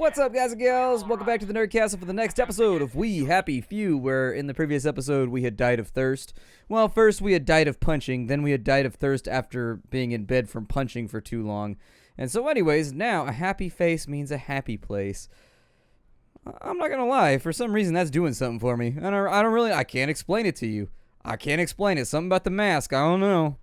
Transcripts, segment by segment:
What's up, guys and gals? Welcome back to the Nerd Castle for the next episode of We Happy Few, where in the previous episode we had died of thirst. Well, first we had died of punching, then we had died of thirst after being in bed from punching for too long. And so anyways, now a happy face means a happy place. I'm not gonna lie, for some reason that's doing something for me. I can't explain it to you. I can't explain it. Something about the mask, I don't know.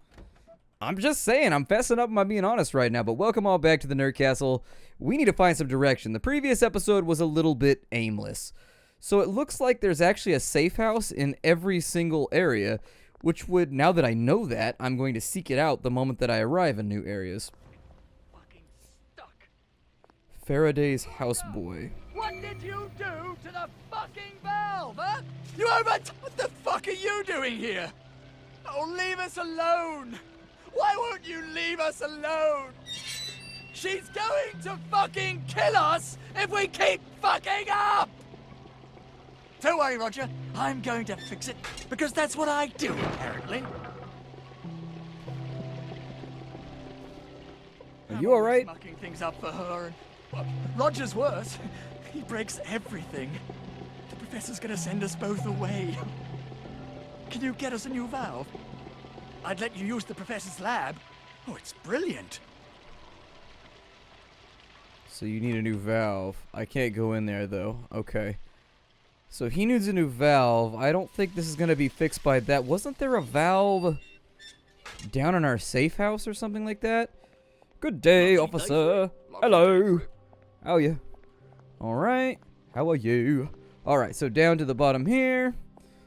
I'm just saying, I'm fessing up by being honest right now, but welcome all back to the Nerd Castle. We need to find some direction. The previous episode was a little bit aimless. So it looks like there's actually a safe house in every single area, which would, now that I know that, I'm going to seek it out the moment that I arrive in new areas. Fucking stuck. Faraday's houseboy. What did you do to the fucking valve, huh? What the fuck are you doing here? Oh, leave us alone. Why won't you leave us alone? She's going to fucking kill us if we keep fucking up! Don't worry, Roger. I'm going to fix it, because that's what I do, apparently. Are you alright? Mucking things up for her, and well, Roger's worse. He breaks everything. The professor's gonna send us both away. Can you get us a new valve? I'd let you use the professor's lab. Oh, it's brilliant. So you need a new valve. I can't go in there, though. Okay. So he needs a new valve. I don't think this is going to be fixed by that. Wasn't there a valve down in our safe house or something like that? Good day, officer. Hello. How are you? Alright. How are you? Alright, so down to the bottom here.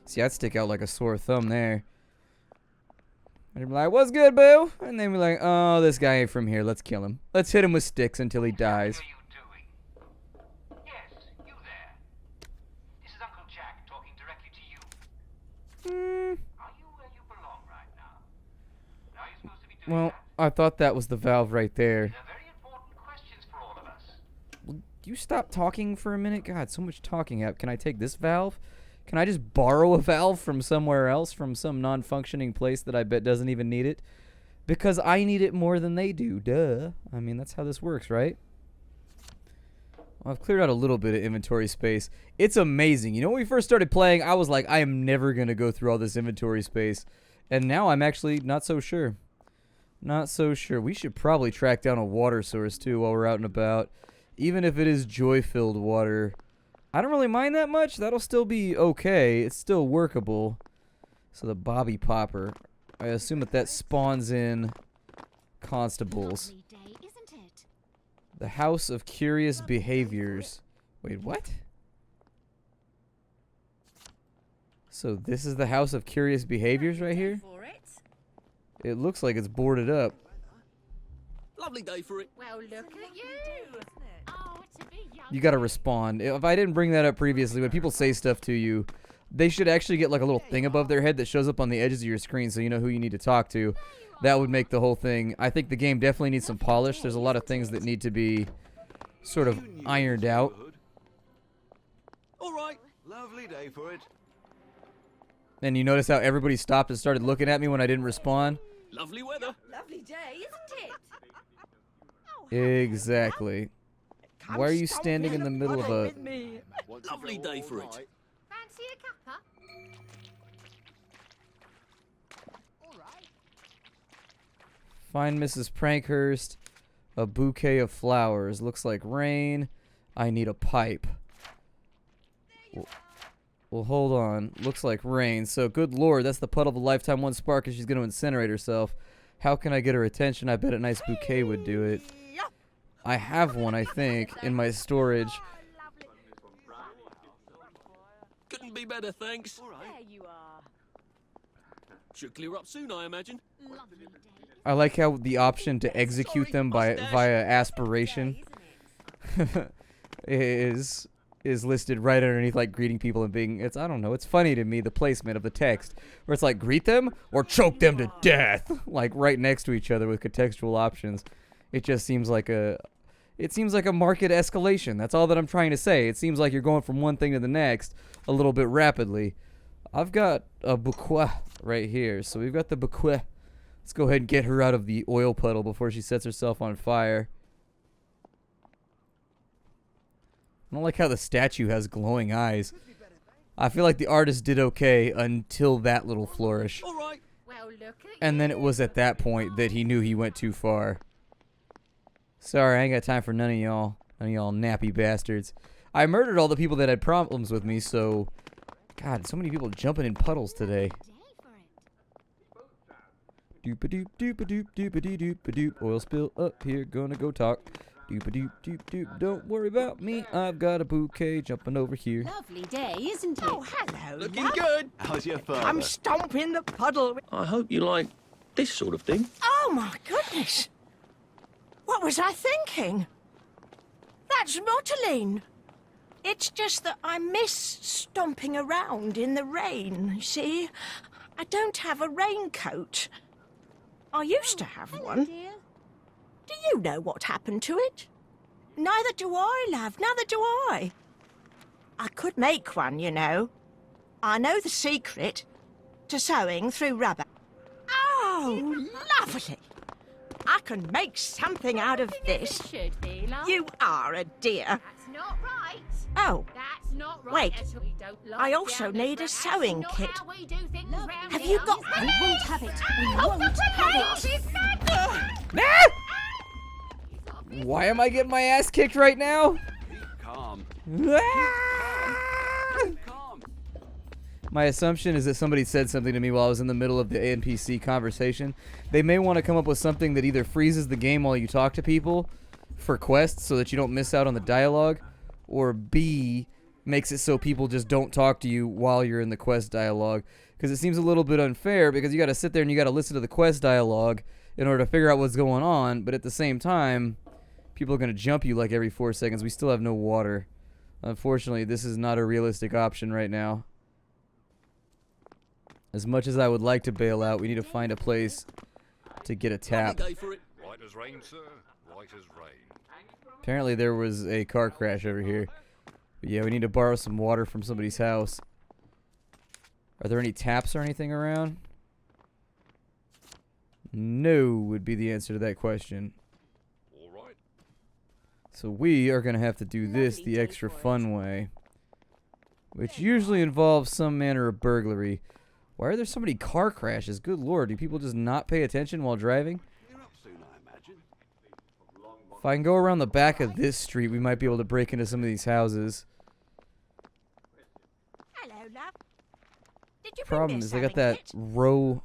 See, I'd stick out like a sore thumb there. And be like, what's good, boo? And then be like, oh, this guy ain't from here. Let's kill him. Let's hit him with sticks until he dies. What are you doing? Yes, you there. This is Uncle Jack talking directly to you. Are you where you belong right now? Are you supposed to be doing Well, that? I thought that was the valve right there. These are very important questions for all of us. Will you stop talking for a minute? God, so much talking up. Can I take this valve? Can I just borrow a valve from somewhere else, from some non-functioning place that I bet doesn't even need it? Because I need it more than they do, duh. I mean, that's how this works, right? Well, I've cleared out a little bit of inventory space. It's amazing. You know, when we first started playing, I was like, I am never going to go through all this inventory space. And now I'm actually not so sure. Not so sure. We should probably track down a water source, too, while we're out and about. Even if it is joy-filled water. I don't really mind that much. That'll still be okay. It's still workable. So the Bobby Popper. I assume that spawns in constables. Lovely day, isn't it? The House of Curious Behaviors. Wait, what? So this is the House of Curious Behaviors right here? It looks like it's boarded up. Lovely day for it. Well, look at you. Oh, to be young. You gotta respond. If I didn't bring that up previously, when people say stuff to you, they should actually get like a little thing above their head that shows up on the edges of your screen so you know who you need to talk to. That would make the whole thing. I think the game definitely needs some polish. There's a lot of things that need to be sort of ironed out. All right. Lovely day for it. And you notice how everybody stopped and started looking at me when I didn't respond? Lovely weather. Lovely day, isn't it? Exactly. Why are you standing in the middle of a... Lovely day for it. Fancy a cuppa? Find Mrs. Prankhurst. A bouquet of flowers. Looks like rain. I need a pipe. Well, hold on. Looks like rain. So, good lord, that's the puddle of a lifetime, one spark, and she's going to incinerate herself. How can I get her attention? I bet a nice bouquet would do it. I have one, I think, in my storage. Couldn't be better, thanks. There you are. Should clear up soon, I imagine. Lovely day. I like how the option to execute them via aspiration is listed right underneath, like, greeting people and being, I don't know, it's funny to me, the placement of the text, where it's like, greet them or choke them to death, like, right next to each other with contextual options. It just seems like a market escalation. That's all that I'm trying to say. It seems like you're going from one thing to the next a little bit rapidly. I've got a bouquet right here. So we've got the bouquet. Let's go ahead and get her out of the oil puddle before she sets herself on fire. I don't like how the statue has glowing eyes. I feel like the artist did okay until that little flourish. All right. Well, look at And then it was at that point that he knew he went too far. Sorry, I ain't got time for none of y'all. None of y'all nappy bastards. I murdered all the people that had problems with me, so... God, so many people jumping in puddles today. Doop-a-doop, doop-a-doop, doop-a-dee-doop-a-doop. Oil spill up here, gonna go talk. Doop-a-doop, doop-doop, don't worry about me. I've got a bouquet jumping over here. Lovely day, isn't it? Oh, hello. Looking love. good. How's your father? I'm stomping the puddle. I hope you like this sort of thing. Oh, my goodness. What was I thinking? That's mottling. It's just that I miss stomping around in the rain, see? I don't have a raincoat. I used to have one. Dear. Do you know what happened to it? Neither do I, love, neither do I. I could make one, you know. I know the secret to sewing through rubber. Oh, lovely. I can make something out of this. Should be, love. You are a dear. That's not right. Oh, That's not right. Wait. At all. We don't like I also down need a that's sewing not kit. How we do things round have here. you got Is one? it? We won't have it. We Oh, won't have it. Why am I getting my ass kicked right now? Calm. Calm. My assumption is that somebody said something to me while I was in the middle of the NPC conversation. They may want to come up with something that either freezes the game while you talk to people for quests so that you don't miss out on the dialogue, or B, makes it so people just don't talk to you while you're in the quest dialogue. Because it seems a little bit unfair because you got to sit there and you got to listen to the quest dialogue in order to figure out what's going on, but at the same time, people are going to jump you like every 4 seconds. We still have no water. Unfortunately, this is not a realistic option right now. As much as I would like to bail out, we need to find a place to get a tap. Day for it. White as rain, sir. White as rain. Apparently there was a car crash over here. But yeah, we need to borrow some water from somebody's house. Are there any taps or anything around? No would be the answer to that question. All right. So we are going to have to do this the extra fun way. Which usually involves some manner of burglary. Why are there so many car crashes? Good lord, do people just not pay attention while driving? You're up soon, I imagine. If I can go around the back of this street, we might be able to break into some of these houses. hello, love. Did you bring Problem me a is they got sewing that kit? row.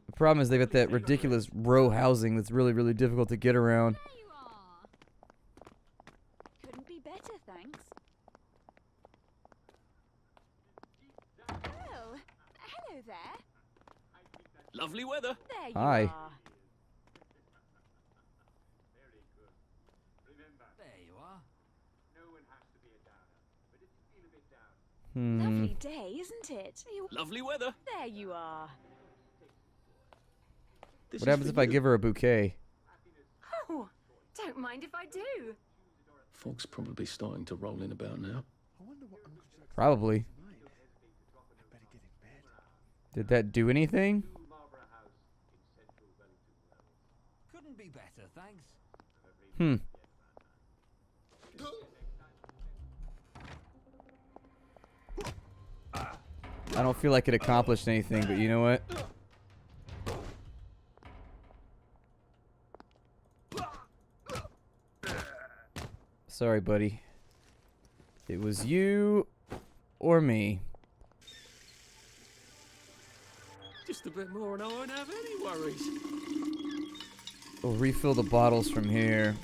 The problem is they got that ridiculous row housing that's really, really difficult to get around. There you are. Couldn't be better, thanks. Oh, hello there. Lovely weather. There you Hi. are. There you are. Lovely day, isn't it? Lovely weather. There you are. This What is happens for if I you. give her a bouquet? Oh, don't mind if I do. Fog's probably starting to roll in about now. Probably. Did that do anything? Couldn't be better, thanks. Hmm. I don't feel like it accomplished anything, but you know what? Sorry, buddy. It was you or me. Just a bit more and I won't have any worries. We'll refill the bottles from here.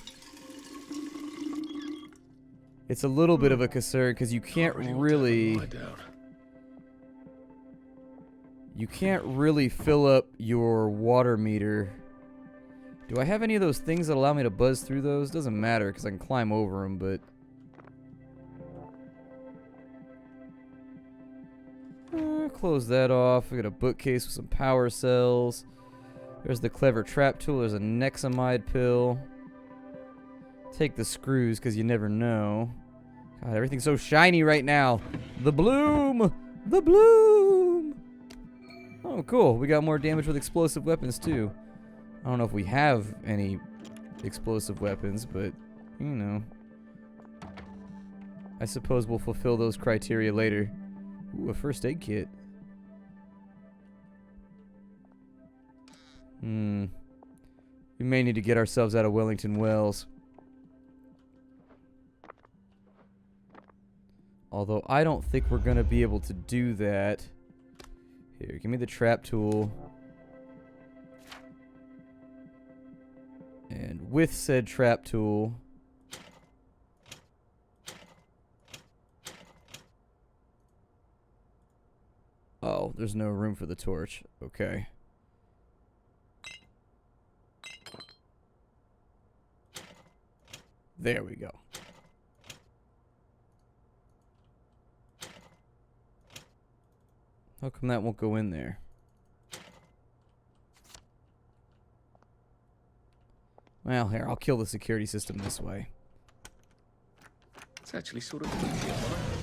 It's a little bit of a concern because you can't really... Lie down. You can't really fill up your water meter. Do I have any of those things that allow me to buzz through those? Doesn't matter because I can climb over them, but... close that off. We got a bookcase with some power cells. There's the clever trap tool. There's a Nexamide pill. Take the screws because you never know. God, everything's so shiny right now. The bloom! The bloom! Oh, cool. We got more damage with explosive weapons, too. I don't know if we have any explosive weapons, but, you know. I suppose we'll fulfill those criteria later. Ooh, a first aid kit. We may need to get ourselves out of Wellington Wells. Although I don't think we're going to be able to do that. Here, give me the trap tool. And with said trap tool... Oh, there's no room for the torch. Okay. There we go. How come that won't go in there? Well, here, I'll kill the security system this way. It's actually sort of creepy, huh?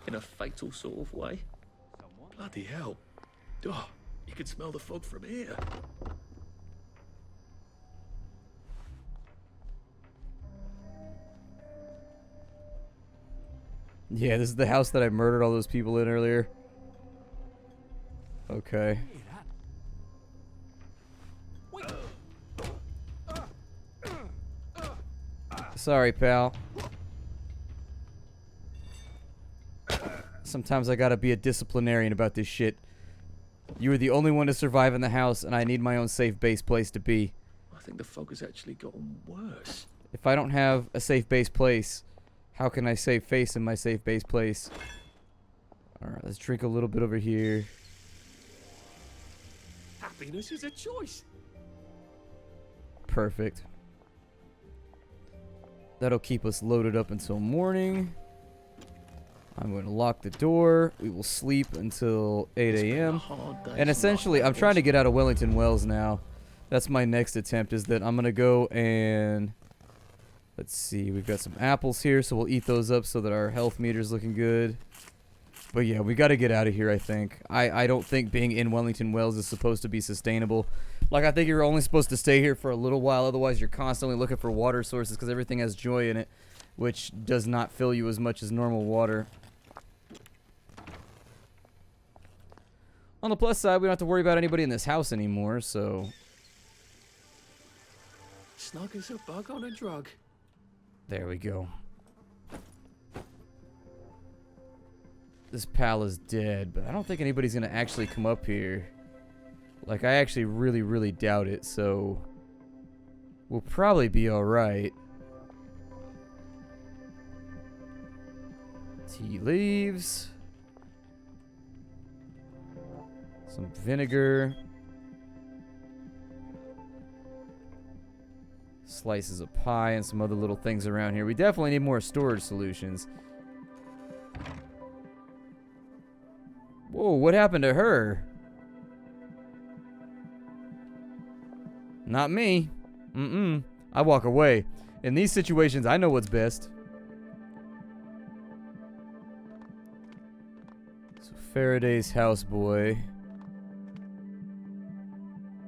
In a fatal sort of way. Bloody hell. Oh, you can smell the fog from here. Yeah, this is the house that I murdered all those people in earlier. Okay. Sorry, pal. Sometimes I gotta be a disciplinarian about this shit. You were the only one to survive in the house, and I need my own safe base place to be. I think the fog has actually gotten worse. If I don't have a safe base place, how can I save face in my safe base place? Alright, let's drink a little bit over here. Happiness is a choice. Perfect. That'll keep us loaded up until morning. I'm going to lock the door. We will sleep until 8 a.m. And essentially, I'm trying to get out of Wellington Wells now. That's my next attempt, is that I'm going to go and... Let's see, we've got some apples here, so we'll eat those up so that our health meter's looking good. But yeah, we got to get out of here, I think. I don't think being in Wellington Wells is supposed to be sustainable. Like, I think you're only supposed to stay here for a little while, otherwise you're constantly looking for water sources because everything has joy in it, which does not fill you as much as normal water. On the plus side, we don't have to worry about anybody in this house anymore, so... Snug as a bug on a drug. There we go. This pal is dead, but I don't think anybody's gonna actually come up here. Like, I actually really, really doubt it, so... We'll probably be alright. Tea leaves. Some vinegar. Slices of pie and some other little things around here. We definitely need more storage solutions. Whoa, what happened to her? Not me. I walk away. In these situations, I know what's best. So Faraday's houseboy.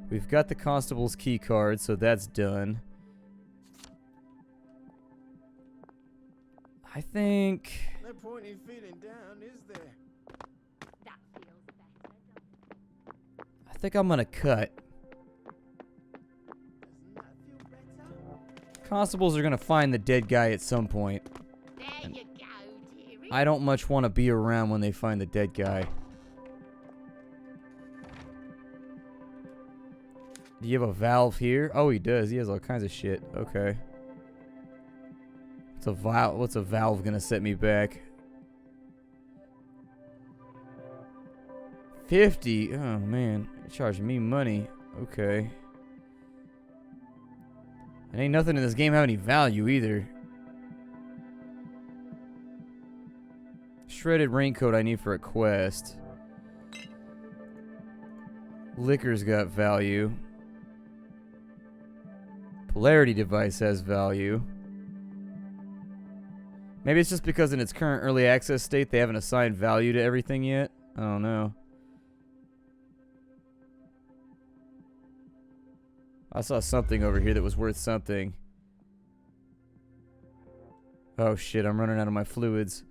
We've got the constable's key card, so that's done. I think... No point in feeling down, is there? That feels better, doesn't it? I think I'm gonna cut. Doesn't that feel better? Constables are gonna find the dead guy at some point. There you go, dearie. I don't much want to be around when they find the dead guy. Do you have a valve here? Oh, he does. He has all kinds of shit. Okay. What's a valve gonna set me back? 50? Oh, man. You're charging me money. Okay. And ain't nothing in this game have any value either. Shredded raincoat I need for a quest. Liquor's got value. Polarity device has value. Maybe it's just because in its current early access state they haven't assigned value to everything yet. I don't know. I saw something over here that was worth something. Oh shit, I'm running out of my fluids.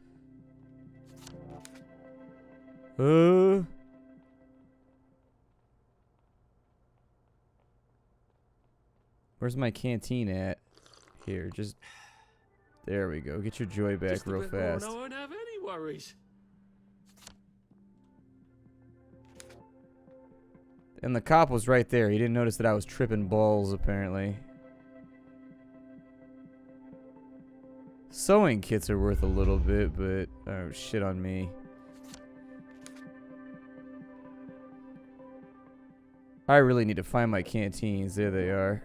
Where's my canteen at? Here, just... There we go. Get your joy back Just a real bit more fast. and I won't have any worries. And the cop was right there. He didn't notice that I was tripping balls, apparently. Sewing kits are worth a little bit, but... Oh, shit on me. I really need to find my canteens. There they are.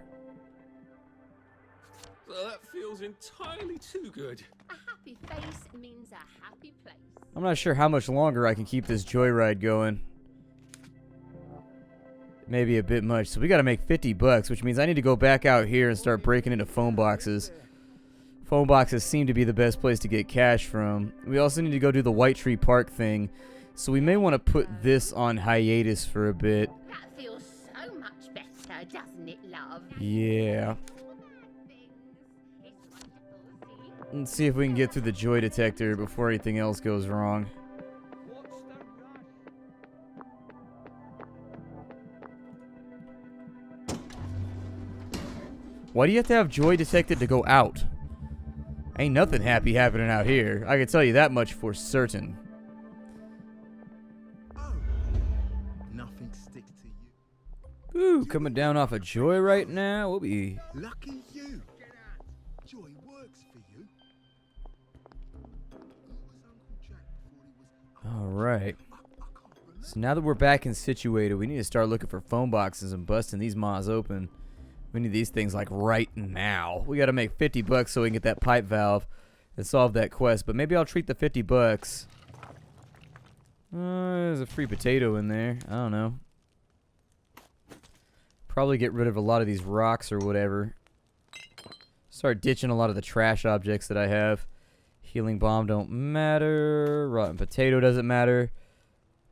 Well, that feels entirely too good. A happy face means a happy place. I'm not sure how much longer I can keep this joyride going. Maybe a bit much. So we gotta make 50 bucks, which means I need to go back out here and start breaking into phone boxes. Phone boxes seem to be the best place to get cash from. We also need to go do the White Tree Park thing. So we may want to put this on hiatus for a bit. That feels so much better, doesn't it, love? Yeah. It's wonderful, see? Let's see if we can get through the joy detector before anything else goes wrong. Why do you have to have joy detected to go out? Ain't nothing happy happening out here. I can tell you that much for certain. Oh, nothing sticks to you. Ooh, coming down off of joy right now. We'll be... Lucky you. Joy works for you. Who was Uncle Jack before he was... Alright. So now that we're back and situated, we need to start looking for phone boxes and busting these maws open. We need these things like right now. We gotta make 50 bucks so we can get that pipe valve and solve that quest. But maybe I'll treat the 50 bucks. There's a free potato in there. I don't know. Probably get rid of a lot of these rocks or whatever. Start ditching a lot of the trash objects that I have. Healing bomb don't matter. Rotten potato doesn't matter.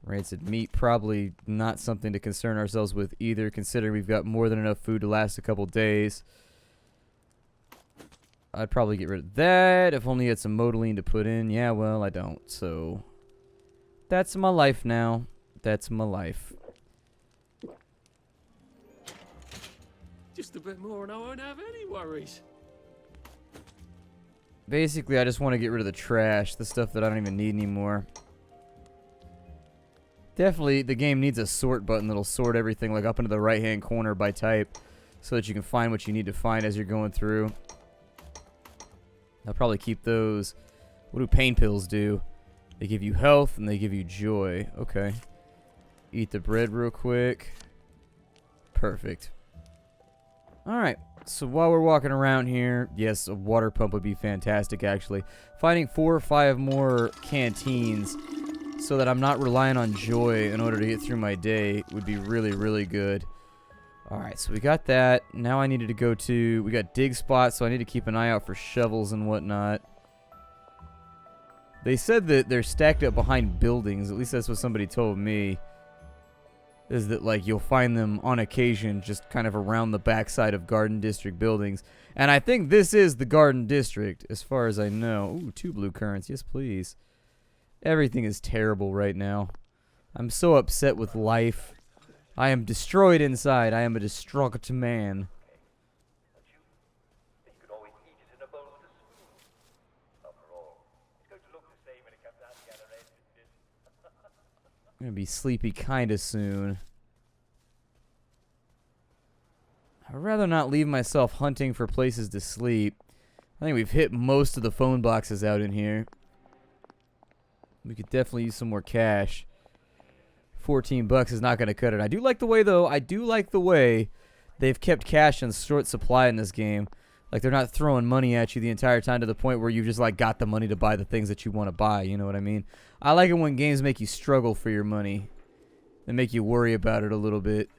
Rancid meat, probably not something to concern ourselves with either, considering we've got more than enough food to last a couple days. I'd probably get rid of that, if only had some modeling to put in. Yeah, well, I don't, so... That's my life now. That's my life. Just a bit more and I won't have any worries. Basically, I just want to get rid of the trash, the stuff that I don't even need anymore. Definitely, the game needs a sort button that'll sort everything like up into the right-hand corner by type so that you can find what you need to find as you're going through. I'll probably keep those. What do pain pills do? They give you health and they give you joy. Okay. Eat the bread real quick. Perfect. Alright, so while we're walking around here, yes, a water pump would be fantastic actually. Finding 4 or 5 more canteens so that I'm not relying on joy in order to get through my day would be really, really good. Alright, so we got that. Now I needed to go to... We got dig spots, so I need to keep an eye out for shovels and whatnot. They said that they're stacked up behind buildings. At least that's what somebody told me. Is that, like, you'll find them on occasion just kind of around the backside of Garden District buildings. And I think this is the Garden District, as far as I know. Ooh, 2 blue currants. Yes, please. Everything is terrible right now. I'm so upset with life. I am destroyed inside. I am a distraught man. You could always eat it in a bowl with a spoon. After all, it's going to look the same when it comes out the other end, isn't it? I'm gonna be sleepy kinda soon. I'd rather not leave myself hunting for places to sleep. I think we've hit most of the phone boxes out in here. We could definitely use some more cash. 14 bucks is not going to cut it. I do like the way, though, they've kept cash in short supply in this game. Like, they're not throwing money at you the entire time to the point where you've just, like, got the money to buy the things that you want to buy. You know what I mean? I like it when games make you struggle for your money. They make you worry about it a little bit.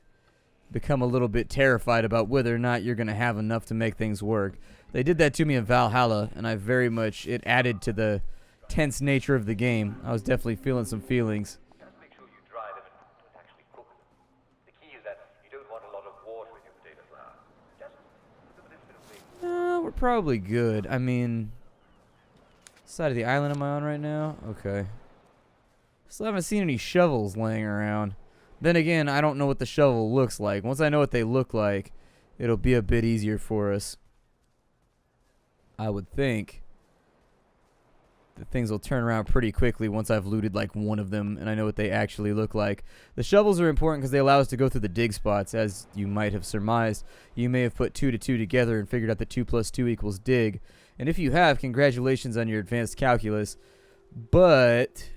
Become a little bit terrified about whether or not you're going to have enough to make things work. They did that to me in Valhalla, and it added to the tense nature of the game. I was definitely feeling some feelings. Just make sure you dry them and don't actually cook them. The key is that you don't want a lot of water in your potato flour. Just a little bit of thing. We're probably good. I mean, side of the island am I on right now? Okay. Still haven't seen any shovels laying around. Then again, I don't know what the shovel looks like. Once I know what they look like, it'll be a bit easier for us. I would think that things will turn around pretty quickly once I've looted like one of them and I know what they actually look like. The shovels are important because they allow us to go through the dig spots, as you might have surmised. You may have put 2 to 2 together and figured out that 2 plus 2 equals dig. And if you have, congratulations on your advanced calculus. But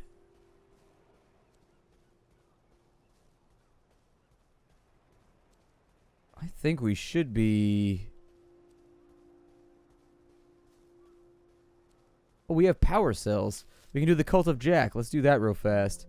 I think we should be... Oh, we have power cells. We can do the Cult of Jack. Let's do that real fast.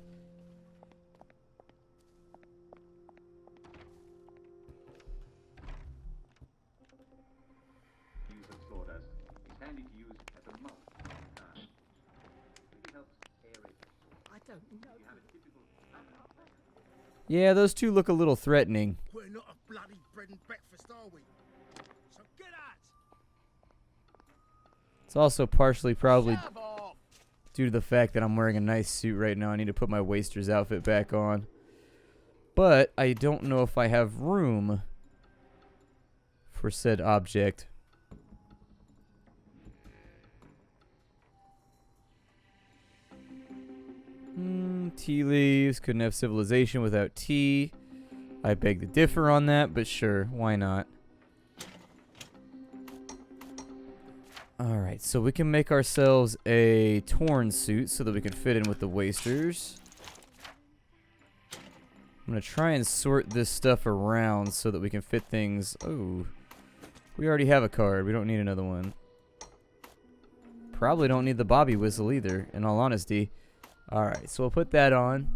Yeah, those two look a little threatening. We're not a bloody bread and breakfast, are we? So get out! It's also partially probably Shove off. due to the fact that I'm wearing a nice suit right now. I need to put my waster's outfit back on. But I don't know if I have room for said object. Tea leaves. Couldn't have civilization without tea. I beg to differ on that, but sure, why not? Alright, so we can make ourselves a torn suit so that we can fit in with the wasters. I'm going to try and sort this stuff around so that we can fit things... Oh, we already have a card. We don't need another one. Probably don't need the bobby whistle either, in all honesty. Alright, so we'll put that on.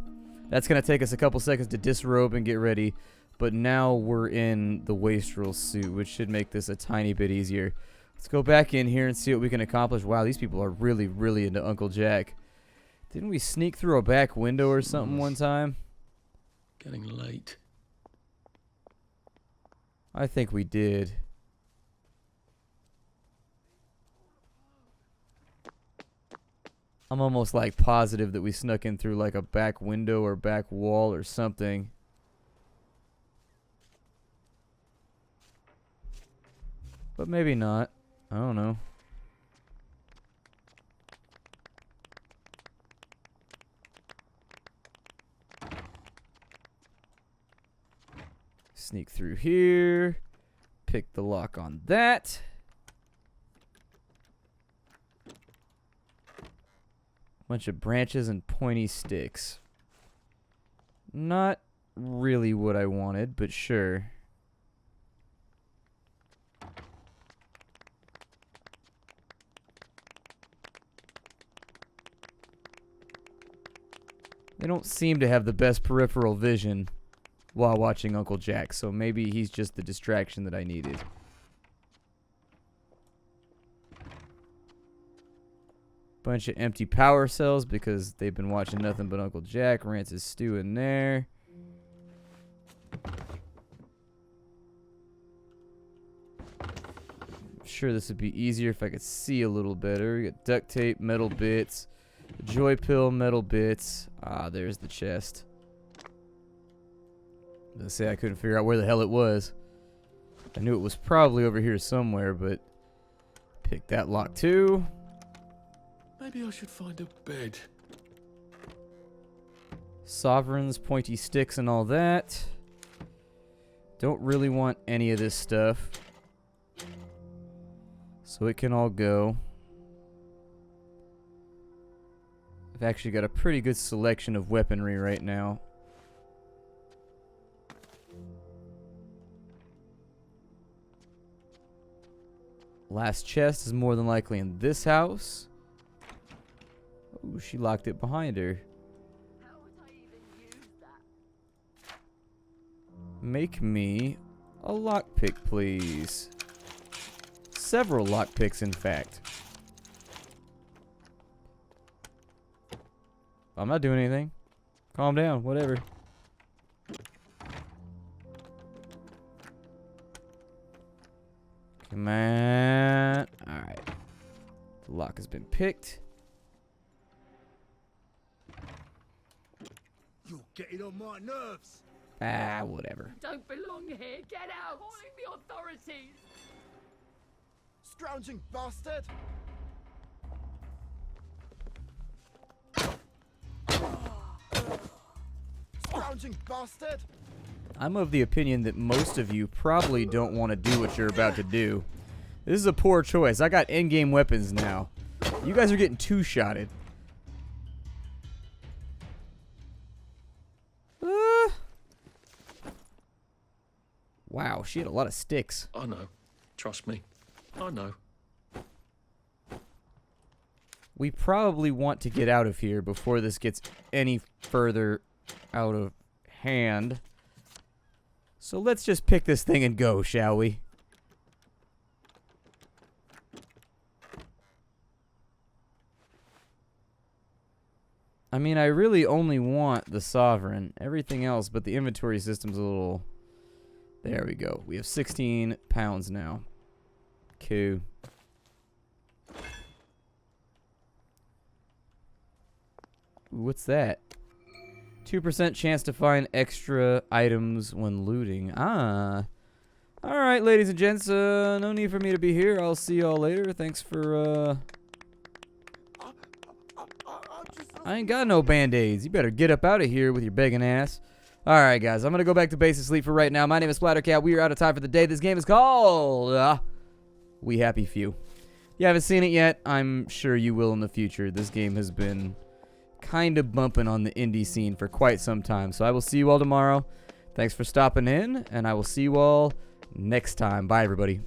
That's going to take us a couple seconds to disrobe and get ready. But now we're in the wastrel suit, which should make this a tiny bit easier. Let's go back in here and see what we can accomplish. Wow, these people are really, really into Uncle Jack. Didn't we sneak through a back window or something one time? Getting late. I think we did. I'm almost like positive that we snuck in through like a back window or back wall or something. But maybe not. I don't know. Sneak through here. Pick the lock on that. Bunch of branches and pointy sticks. Not really what I wanted, but sure. They don't seem to have the best peripheral vision while watching Uncle Jack, so maybe he's just the distraction that I needed. Bunch of empty power cells because they've been watching nothing but Uncle Jack. Rance's stew in there. I'm sure this would be easier if I could see a little better. We got duct tape, metal bits, joy pill, metal bits. Ah, there's the chest. Let's say I couldn't figure out where the hell it was. I knew it was probably over here somewhere, but pick that lock too. Maybe I should find a bed. Sovereigns, pointy sticks, and all that. Don't really want any of this stuff. So it can all go. I've actually got a pretty good selection of weaponry right now. Last chest is more than likely in this house. Ooh, she locked it behind her. How would I even use that? Make me a lockpick, please. Several lockpicks, in fact. I'm not doing anything. Calm down, whatever. Come on. Alright. The lock has been picked. Getting on my nerves. Ah, whatever. Don't belong here. Get out. Calling the authorities. Scrounging bastard! Scrounging bastard! I'm of the opinion that most of you probably don't want to do what you're about to do. This is a poor choice. I got in-game weapons now. You guys are getting two-shotted. Wow, she had a lot of sticks. I know. Trust me. I know. We probably want to get out of here before this gets any further out of hand. So let's just pick this thing and go, shall we? I mean, I really only want the Sovereign. Everything else but the inventory system's a little... There we go. We have 16 pounds now. Cool. What's that? 2% chance to find extra items when looting. Ah. Alright, ladies and gents. No need for me to be here. I'll see y'all later. Thanks for, I ain't got no band-aids. You better get up out of here with your begging ass. Alright, guys. I'm gonna go back to base and sleep for right now. My name is Splattercat. We are out of time for the day. This game is called We Happy Few. If you haven't seen it yet, I'm sure you will in the future. This game has been kind of bumping on the indie scene for quite some time. So I will see you all tomorrow. Thanks for stopping in, and I will see you all next time. Bye, everybody.